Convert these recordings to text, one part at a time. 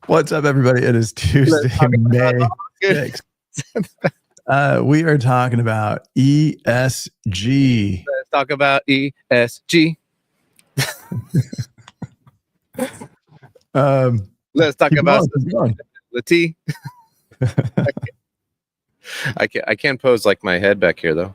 What's up, everybody? It is Tuesday, May 6th. We are talking about ESG. Let's talk about ESG. Let's talk about the T. I can't pose like my head back here though.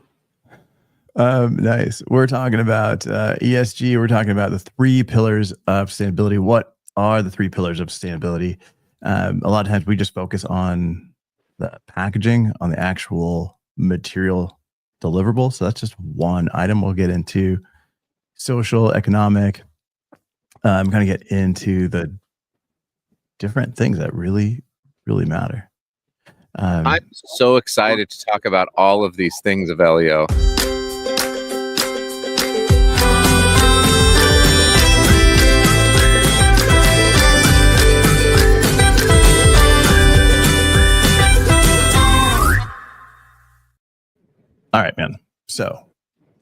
Nice. We're talking about ESG. We're talking about the 3 pillars of sustainability. What are the 3 pillars of sustainability? A lot of times we just focus on the packaging, on the actual material deliverable. So that's just one item. We'll get into social, economic, kind of get into the different things that really, really matter. I'm so excited to talk about all of these things, Avelio. All right, man. So,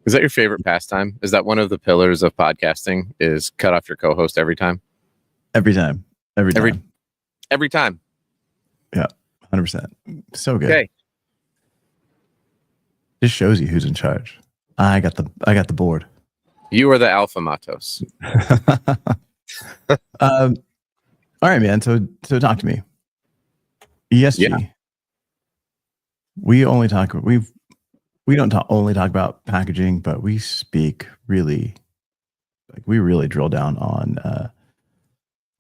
is that your favorite pastime? Is that one of the pillars of podcasting? Is cut off your co-host every time? Every time. Every time. Yeah, 100%. So good. Okay. Just shows you who's in charge. I got the board. You are the alpha matos. All right, man. So talk to me. ESG. Yeah. We don't only talk about packaging, but we speak really, we really drill down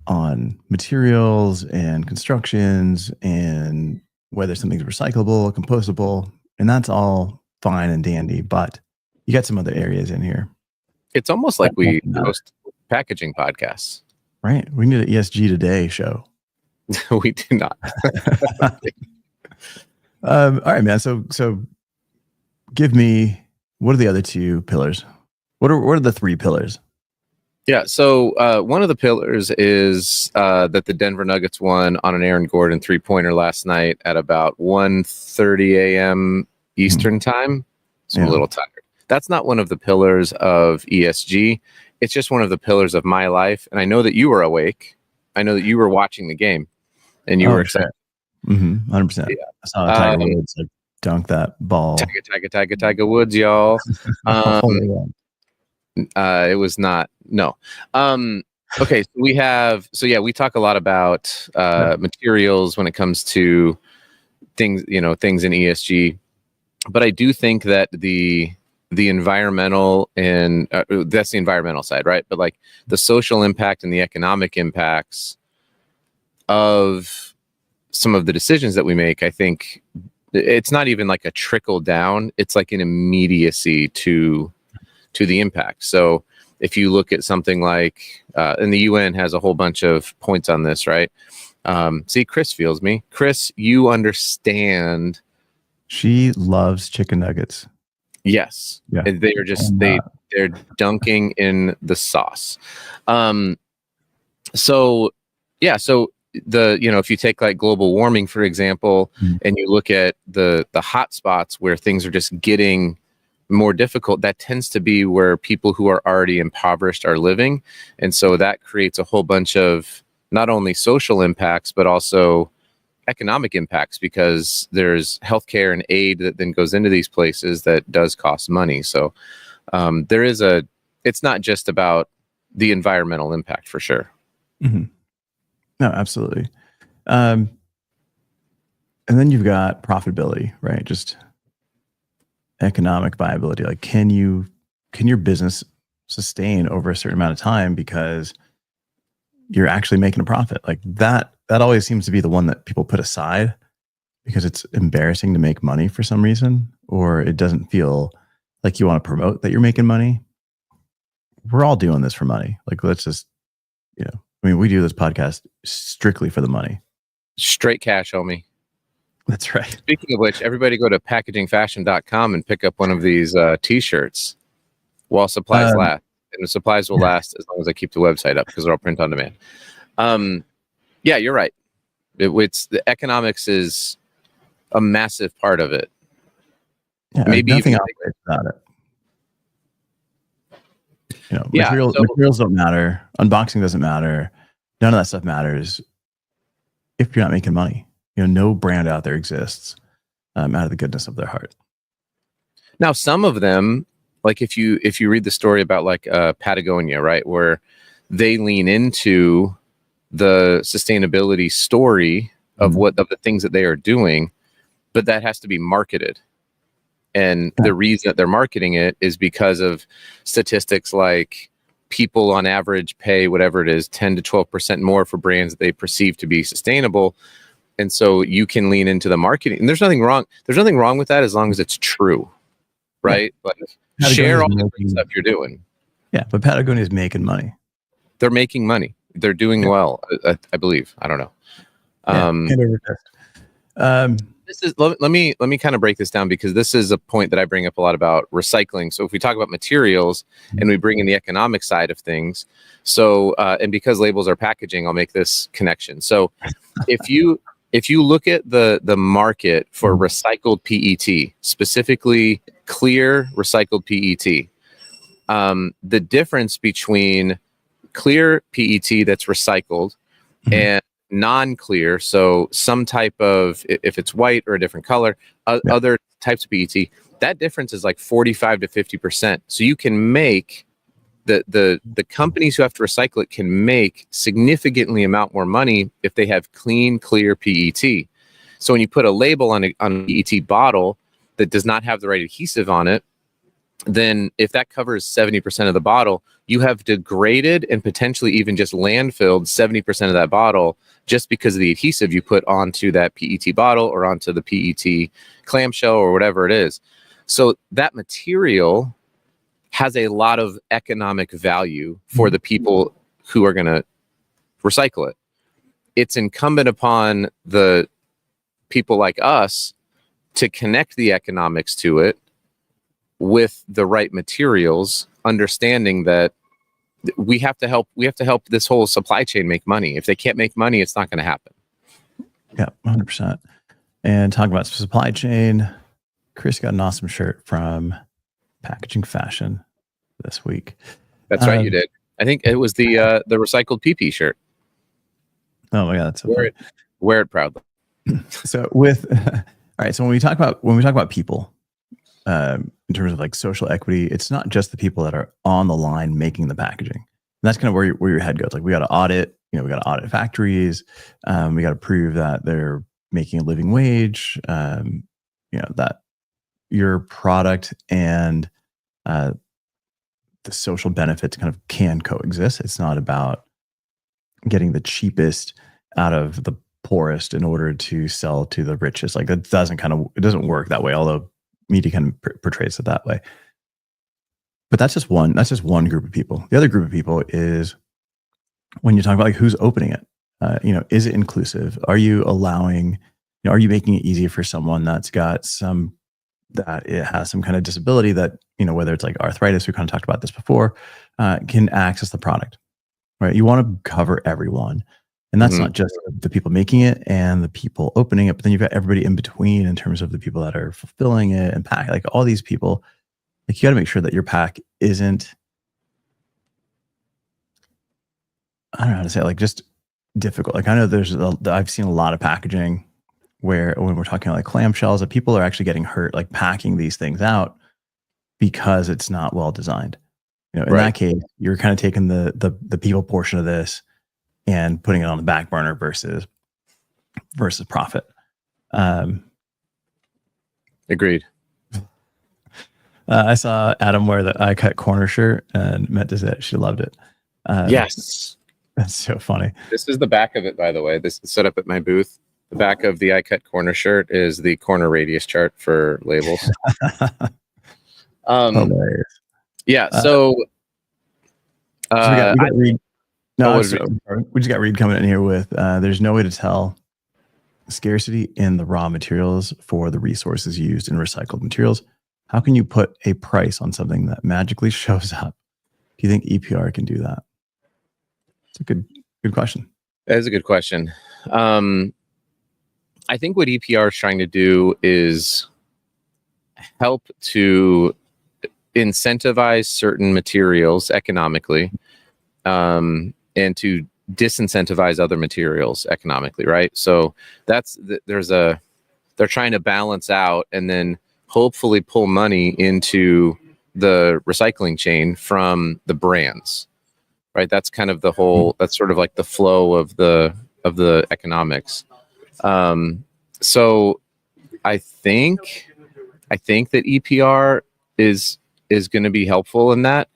on materials and constructions and whether something's recyclable, compostable, and that's all fine and dandy. But you got some other areas in here. It's almost like we host packaging podcasts, right? We need an ESG Today show. We do not. All right, man. So. Give me, what are the other 2 pillars? What are the 3 pillars? Yeah, so one of the pillars is that the Denver Nuggets won on an Aaron Gordon 3-pointer last night at about 1:30 a.m. Eastern time. So I'm a little tired. That's not one of the pillars of ESG. It's just one of the pillars of my life. And I know that you were awake. I know that you were watching the game and you were excited. 100%. Yeah. I saw Tiger Woods dunk that ball. Tiger Woods, y'all. It was not. No. Okay. So we talk a lot about materials when it comes to things in ESG. But I do think that the environmental and that's the environmental side, right? But like the social impact and the economic impacts of some of the decisions that we make, I think it's not even like a trickle down. It's like an immediacy to the impact. So if you look at something like, and the UN has a whole bunch of points on this, right? See, Chris feels me. Chris, you understand. She loves chicken nuggets. Yes. Yeah. They are just, they're dunking in the sauce. So if you take like global warming, for example, and you look at the hot spots where things are just getting more difficult, that tends to be where people who are already impoverished are living. And so that creates a whole bunch of not only social impacts, but also economic impacts, because there's healthcare and aid that then goes into these places that does cost money. So it's not just about the environmental impact for sure. Mm-hmm. No, absolutely. And then you've got profitability, right? Just economic viability. Like, can your business sustain over a certain amount of time because you're actually making a profit? Like that always seems to be the one that people put aside because it's embarrassing to make money for some reason, or it doesn't feel like you want to promote that you're making money. We're all doing this for money. Like, let's just, we do this podcast strictly for the money. Straight cash, homie. That's right. Speaking of which, everybody go to packagingfashion.com and pick up one of these t-shirts while supplies last. And the supplies will last as long as I keep the website up, because they're all print on demand. Yeah, you're right. It's the economics is a massive part of it. Yeah, maybe nothing else about it. Materials don't matter. Unboxing doesn't matter. None of that stuff matters if you're not making money. No brand out there exists out of the goodness of their heart. Now, some of them, like if you read the story about like Patagonia, right, where they lean into the sustainability story of of the things that they are doing, but that has to be marketed. And the reason that they're marketing it is because of statistics like people on average pay whatever it is, 10 to 12% more for brands that they perceive to be sustainable. And so you can lean into the marketing. And there's nothing wrong. There's nothing wrong with that as long as it's true, right? Yeah. Like share all the great stuff you're doing. Yeah, but Patagonia is making money. They're making money. They're doing well, I believe. I don't know. This is let me kind of break this down, because this is a point that I bring up a lot about recycling. So if we talk about materials and we bring in the economic side of things, so and because labels are packaging, I'll make this connection. So if you look at the market for recycled PET, specifically clear recycled PET, the difference between clear PET that's recycled and non-clear, so some type of, if it's white or a different color, other types of PET, that difference is like 45 to 50%. So you can make the companies who have to recycle it can make significantly amount more money if they have clean, clear PET. So when you put a label on a PET bottle that does not have the right adhesive on it, then if that covers 70% of the bottle, you have degraded and potentially even just landfilled 70% of that bottle just because of the adhesive you put onto that PET bottle or onto the PET clamshell or whatever it is. So that material has a lot of economic value for the people who are going to recycle it. It's incumbent upon the people like us to connect the economics to it with the right materials, understanding that we have to help this whole supply chain make money. If they can't make money, it's not going to happen. Yeah, 100%. And talking about supply chain, Chris got an awesome shirt from Packaging Fashion this week. That's right, you did. I think it was the recycled PP shirt. Oh my God, that's so funny. Wear it proudly. So all right. So when we talk about people, in terms of like social equity, it's not just the people that are on the line making the packaging. And that's kind of where your head goes. Like we got to audit, we got to audit factories. We got to prove that they're making a living wage. That your product and the social benefits kind of can coexist. It's not about getting the cheapest out of the poorest in order to sell to the richest. Like it doesn't work that way. Although media kind of portrays it that way. But that's just one group of people. The other group of people is when you talk about like who's opening it. Is it inclusive? Are you allowing? Are you making it easy for someone that it has some kind of disability that whether it's like arthritis, we kind of talked about this before, can access the product, right? You want to cover everyone. And that's not just the people making it and the people opening it, but then you've got everybody in between in terms of the people that are fulfilling it and pack, like all these people. Like you got to make sure that your pack isn't, I don't know how to say it, like just difficult. Like I know I've seen a lot of packaging where when we're talking like clamshells, that people are actually getting hurt, like packing these things out because it's not well designed. In that case, you're kind of taking the people portion of this and putting it on the back burner versus profit. Agreed. I saw Adam wear the I Cut Corner shirt and meant to say she loved it. Yes. That's so funny. This is the back of it, by the way. This is set up at my booth. The back of the I Cut Corner shirt is the corner radius chart for labels. Hilarious. Yeah. So we got Reed. No, we just got Reed coming in here with there's no way to tell scarcity in the raw materials for the resources used in recycled materials. How can you put a price on something that magically shows up? Do you think EPR can do that? It's a good question. That is a good question. I think what EPR is trying to do is help to incentivize certain materials economically, and to disincentivize other materials economically, right? So they're trying to balance out and then hopefully pull money into the recycling chain from the brands, right? That's kind of that's sort of like the flow of the economics. So I think that EPR is going to be helpful in that.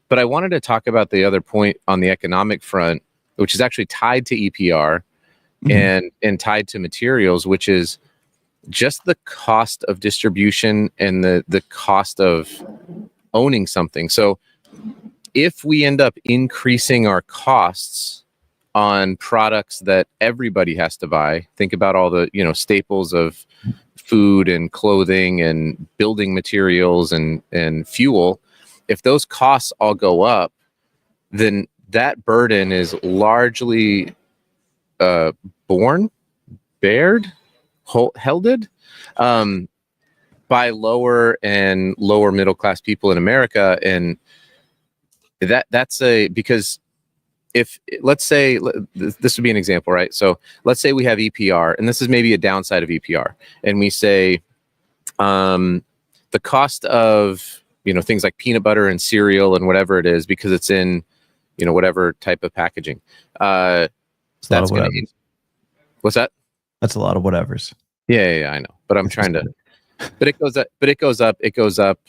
But I wanted to talk about the other point on the economic front, which is actually tied to EPR and tied to materials, which is just the cost of distribution and the cost of owning something. So if we end up increasing our costs on products that everybody has to buy, think about all the, staples of food and clothing and building materials and fuel. If those costs all go up, then that burden is largely helded by lower and lower middle class people in America. And because if, let's say, this would be an example, right? So let's say we have EPR, and this is maybe a downside of EPR, and we say the cost of things like peanut butter and cereal and whatever it is, because it's in whatever type of packaging. That's going to. What's that? That's a lot of whatevers. Yeah, I know, but I'm trying to. But it goes up. It goes up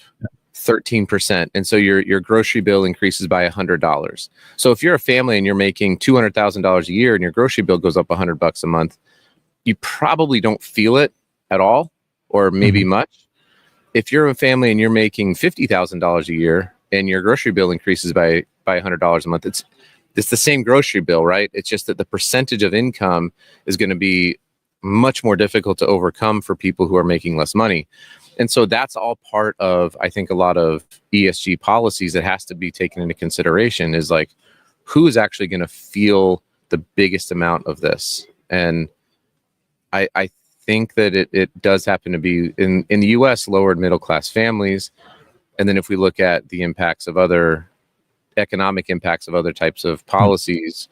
13%, and so your grocery bill increases by $100. So if you're a family and you're making $200,000 a year, and your grocery bill goes up $100 a month, you probably don't feel it at all, or maybe much. If you're a family and you're making $50,000 a year, and your grocery bill increases by $100 a month, it's the same grocery bill, right? It's just that the percentage of income is going to be much more difficult to overcome for people who are making less money. And so that's all part of, I think, a lot of ESG policies that has to be taken into consideration, is like, who is actually going to feel the biggest amount of this? And I think that it does happen to be in the US, lower and middle class families. And then if we look at the impacts of other economic impacts of other types of policies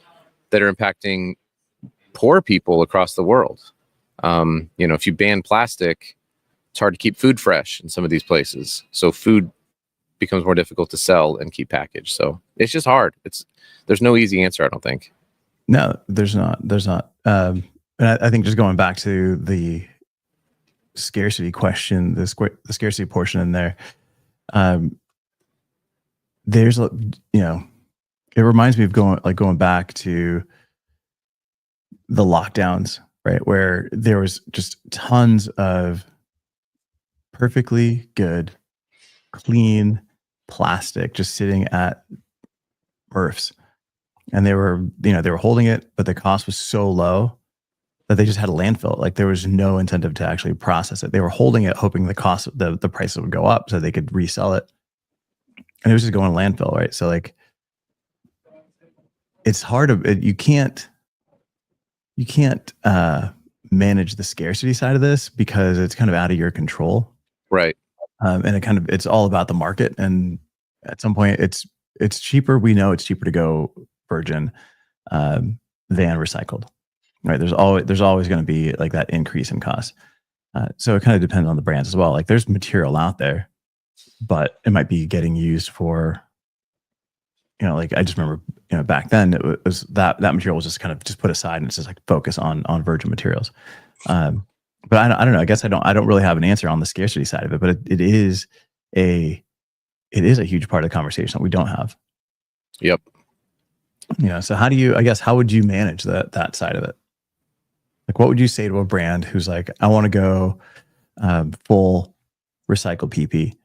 that are impacting poor people across the world. If you ban plastic, it's hard to keep food fresh in some of these places. So food becomes more difficult to sell and keep packaged. So it's just hard. There's no easy answer, I don't think. No, there's not. And I think just going back to the scarcity question, the scarcity portion in there, there's, it reminds me of going back to the lockdowns, right? Where there was just tons of perfectly good, clean plastic just sitting at MRFs. And they were holding it, but the cost was so low that they just had a landfill. Like, there was no incentive to actually process it. They were holding it, hoping the price would go up so they could resell it. And it was just going to landfill, right? So like, it's hard you can't manage the scarcity side of this because it's kind of out of your control. Right. And it's all about the market. And at some point it's cheaper. We know it's cheaper to go virgin than recycled, right? There's always going to be like that increase in cost. So it kind of depends on the brands as well. Like, there's material out there, but it might be getting used for, like, I just remember, back then it was that material was just kind of just put aside, and it's just like focus on virgin materials. But I don't know. I guess I don't really have an answer on the scarcity side of it, but it is a huge part of the conversation that we don't have. Yep. So how would you manage that side of it? Like, what would you say to a brand who's like, I want to go full recycled PP,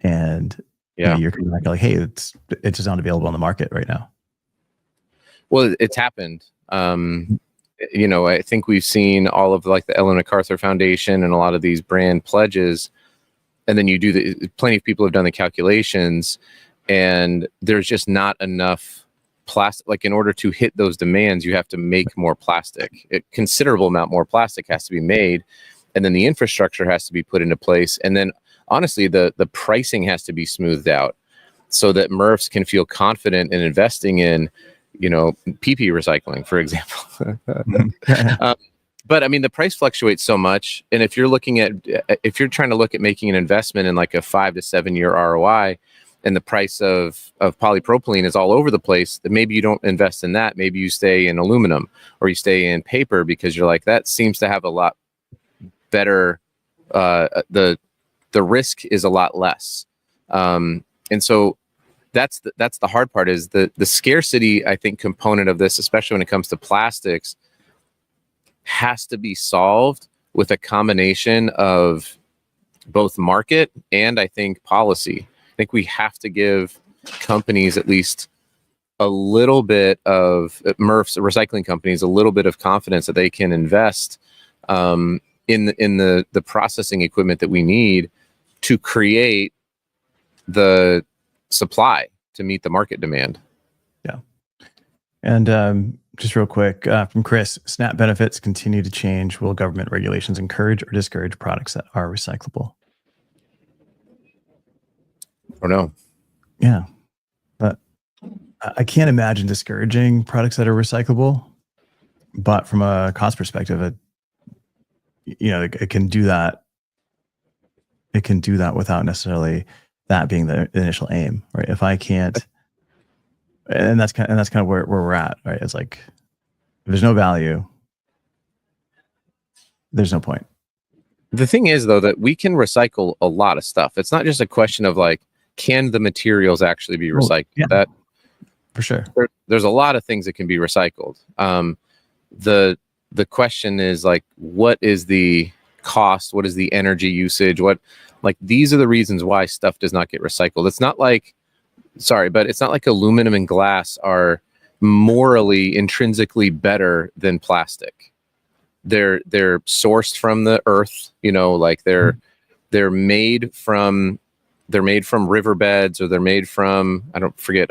and you're kind of like, hey, it's just not available on the market right now? Well, it's happened. I think we've seen all of like the Ellen MacArthur Foundation and a lot of these brand pledges, and then plenty of people have done the calculations, and there's just not enough plastic. Like, in order to hit those demands, you have to make more plastic. A considerable amount more plastic has to be made, and then the infrastructure has to be put into place, and then honestly, the pricing has to be smoothed out so that MRFs can feel confident in investing in PP recycling, for example. Mhm. But I mean, the price fluctuates so much, and if you're trying to look at making an investment in like a 5 to 7 year ROI, and the price of polypropylene is all over the place, then maybe you don't invest in that. Maybe you stay in aluminum or you stay in paper, because you're like, that seems to have a lot better. The risk is a lot less, and so that's the hard part, is the scarcity, I think, component of this, especially when it comes to plastics, has to be solved with a combination of both market and, I think, policy. I think we have to give companies at least a little bit of MRFs, recycling companies, a little bit of confidence that they can invest in the processing equipment that we need to create the supply to meet the market demand. Yeah. And just real quick, from Chris, SNAP benefits continue to change. Will government regulations encourage or discourage products that are recyclable? Or no? Yeah, but I can't imagine discouraging products that are recyclable. But from a cost perspective, it can do that. It can do that without necessarily that being the initial aim, right? If I can't, and that's kind of where we're at, right? It's like, if there's no value, there's no point. The thing is, though, that we can recycle a lot of stuff. It's not just a question of like, can the materials actually be recycled? Yeah, that for sure. There's a lot of things that can be recycled. The question is like, what is the cost? What is the energy usage? These are the reasons why stuff does not get recycled. It's not like, but it's not like aluminum and glass are morally, intrinsically better than plastic. They're sourced from the earth, they're made from riverbeds, or they're made from, I don't forget,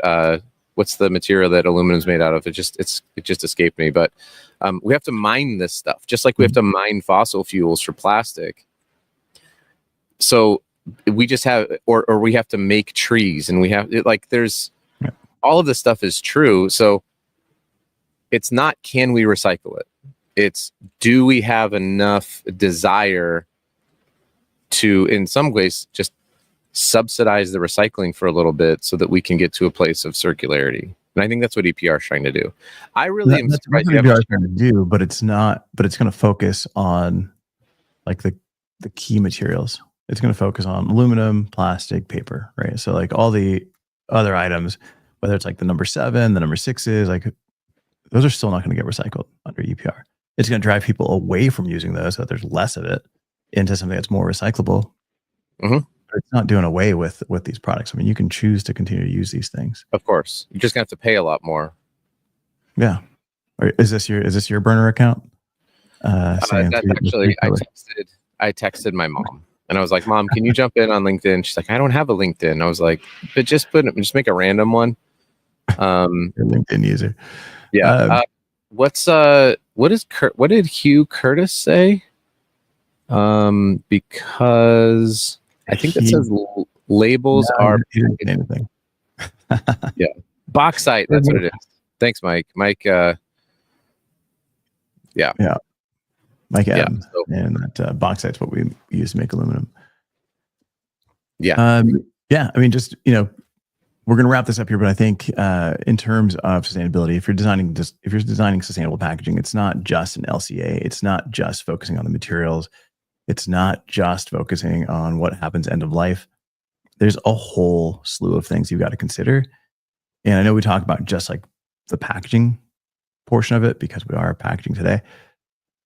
what's the material that aluminum is made out of? It just escaped me, but we have to mine this stuff, just like we have to mine fossil fuels for plastic. So we just have, or we have to make trees, and we have there's all of this stuff is true. So it's not, can we recycle it? It's, do we have enough desire to, in some ways, just subsidize the recycling for a little bit so that we can get to a place of circularity? And I think that's what EPR is trying to do. I really am surprised. That's what EPR is trying to do, but it's not. But it's going to focus on like the key materials. It's going to focus on aluminum, plastic, paper, right? So like all the other items, whether it's like the number 7, the number 6s, like those are still not going to get recycled under EPR. It's going to drive people away from using those, so that there's less of it, into something that's more recyclable. Mm-hmm. But it's not doing away with these products. I mean, you can choose to continue to use these things. Of course, you're just going to have to pay a lot more. Yeah. Or is this your burner account? That's actually, I texted my mom, and I was like, "Mom, can you jump in on LinkedIn?" She's like, "I don't have a LinkedIn." I was like, "But just make a random one." Your LinkedIn user. Yeah. What did Hugh Curtis say? Because I think that says labels are anything. Yeah. Bauxite. That's what it is. Thanks, Mike. Mike. Yeah. Mike M. And that bauxite's what we use to make aluminum. Yeah. Yeah. I mean, just, we're going to wrap this up here, but I think in terms of sustainability, if you're designing sustainable packaging, it's not just an LCA. It's not just focusing on the materials. It's not just focusing on what happens end of life. There's a whole slew of things you've got to consider. And I know we talk about just like the packaging portion of it, because we are packaging today,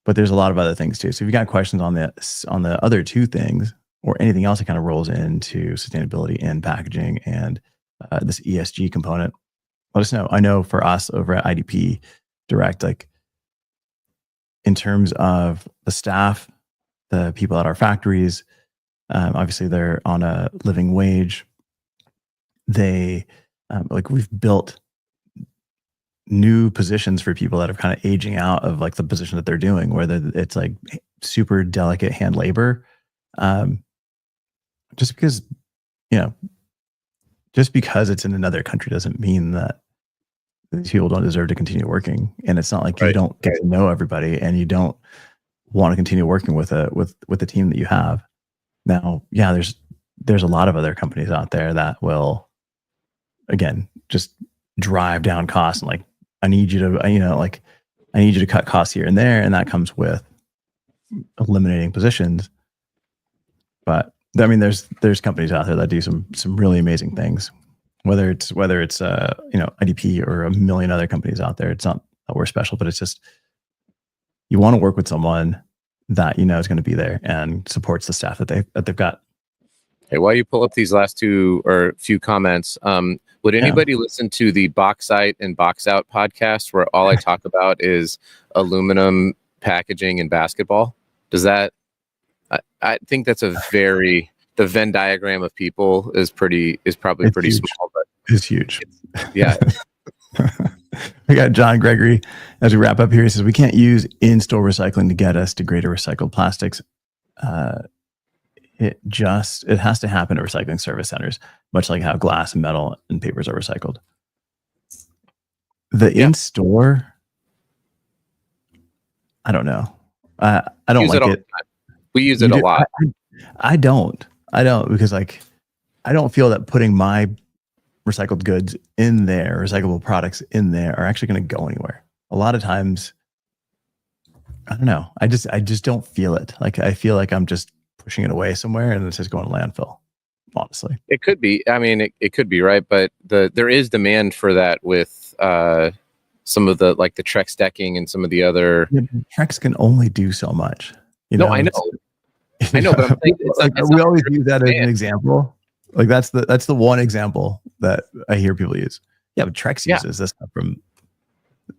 but there's a lot of other things too. So if you got questions on the other two things, or anything else that kind of rolls into sustainability and packaging and this ESG component, let us know. I know for us over at IDP Direct, like in terms of the staff, the people at our factories, obviously they're on a living wage. They we've built new positions for people that are kind of aging out of like the position that they're doing, whether it's like super delicate hand labor, just because it's in another country doesn't mean that these people don't deserve to continue working. And it's not like you Right. don't get to know everybody and you don't want to continue working with the team that you have. Now, yeah, there's a lot of other companies out there that will, again, just drive down costs and like, I need you to cut costs here and there, and that comes with eliminating positions. But I mean, there's companies out there that do some really amazing things. Whether it's IDP or a million other companies out there, it's not that we're special, but it's just you want to work with someone that you know is going to be there and supports the staff that they've got. Hey, while you pull up these last two or few comments, would anybody listen to the Bauxite and Box Out podcast where all I talk about is aluminum packaging and basketball? Does that? I think that's the Venn diagram of people is probably pretty huge. small, but it's huge. Yeah. We got John Gregory as we wrap up here. He says we can't use in-store recycling to get us to greater recycled plastics. It has to happen at recycling service centers, much like how glass and metal and papers are recycled. The in-store, I don't know. I don't like it. We use it a lot. I don't because like I don't feel that putting my recycled goods in there, recyclable products in there, are actually going to go anywhere. A lot of times, I don't know. I just don't feel it. Like I feel like I'm just pushing it away somewhere and it's just going to landfill. Honestly, it could be. I mean, it could be, right, but there is demand for that with some of the like the Trex decking and some of the other. Yeah, Trex can only do so much. I know, but I'm saying we always use that as an example. Like that's the one example that I hear people use. Yeah, but Trex uses this stuff from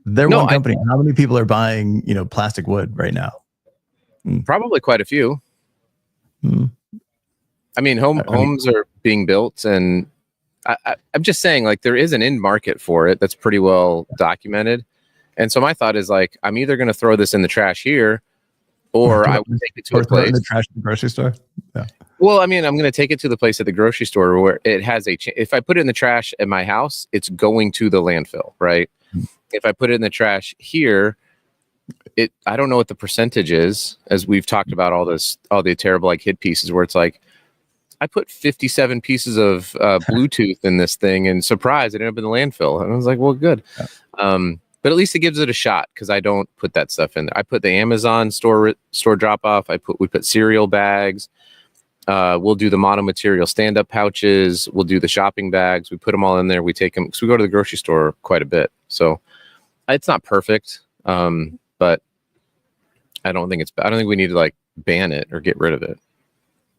their one company. How many people are buying, plastic wood right now? Probably quite a few. I mean, homes are being built, and I'm just saying, like, there is an end market for it that's pretty well documented. And so my thought is, like, I'm either going to throw this in the trash here, or I would take it to a place in the trash at the grocery store. Yeah. Well, I mean, I'm going to take it to the place at the grocery store where it has if I put it in the trash at my house, it's going to the landfill, right? If I put it in the trash here, I don't know what the percentage is, as we've talked about all the terrible like hit pieces where it's like, I put 57 pieces of Bluetooth in this thing, and surprise, it ended up in the landfill. And I was like, well, good. But at least it gives it a shot because I don't put that stuff in there. I put the Amazon store drop off. We put cereal bags. We'll do the monomaterial stand-up pouches. We'll do the shopping bags. We put them all in there. We take them because we go to the grocery store quite a bit. So it's not perfect, but I don't think we need to like ban it or get rid of it.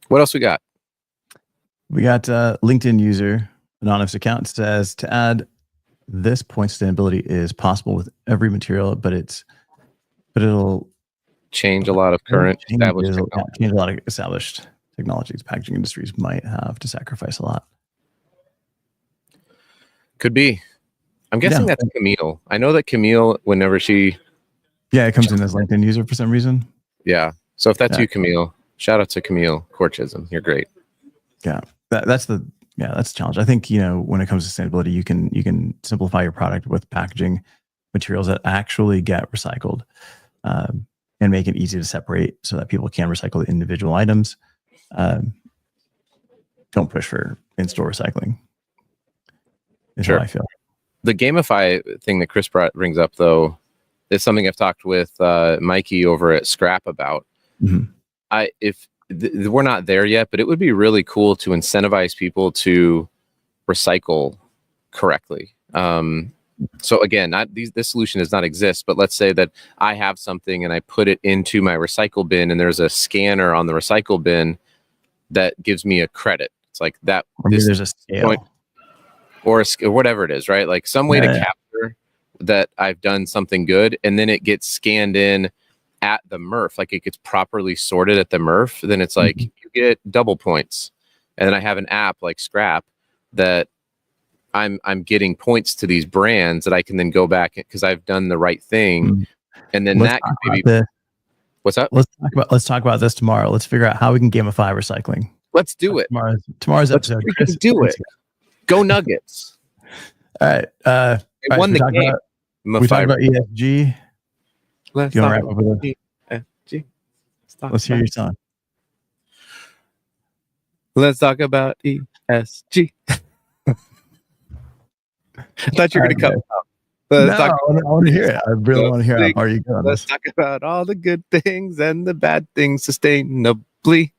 What else we got? We got LinkedIn user anonymous account says to add this point, sustainability is possible with every material, but it'll change a lot of established technologies. Packaging industries might have to sacrifice a lot. Could be. I'm guessing that's Camille. I know that Camille, whenever it comes in as LinkedIn user for some reason. Yeah. So if that's you, Camille, shout out to Camille Corchism. You're great. Yeah. That's the challenge. I think, when it comes to sustainability, you can simplify your product with packaging materials that actually get recycled, and make it easy to separate so that people can recycle the individual items. Don't push for in-store recycling. Is how I feel. The gamify thing that Chris brings up, though, is something I've talked with Mikey over at Scrap about. Mm-hmm. We're not there yet, but it would be really cool to incentivize people to recycle correctly. So again, this solution does not exist, but let's say that I have something and I put it into my recycle bin and there's a scanner on the recycle bin that gives me a credit. It's like that. Or maybe there's a scale. Or whatever it is, right? Like some way to capture that I've done something good, and then it gets scanned in at the MRF, like it gets properly sorted at the MRF, then it's like you get double points. And then I have an app like Scrap that I'm getting points to these brands that I can then go back because I've done the right thing. And then that could maybe what's up? Let's talk about this tomorrow. Let's figure out how we can gamify recycling. Let's do it. Tomorrow's episode. Let's do it. Go Nuggets. All right. They won the game. We talked about ESG. Let's Do you talk want to wrap up about with ESG. Let's hear your song. Let's talk about ESG. I thought you were going to come out. No, I want to hear it. I really want to hear how far you go on Let's this. talk about all the good things and the bad things sustainably.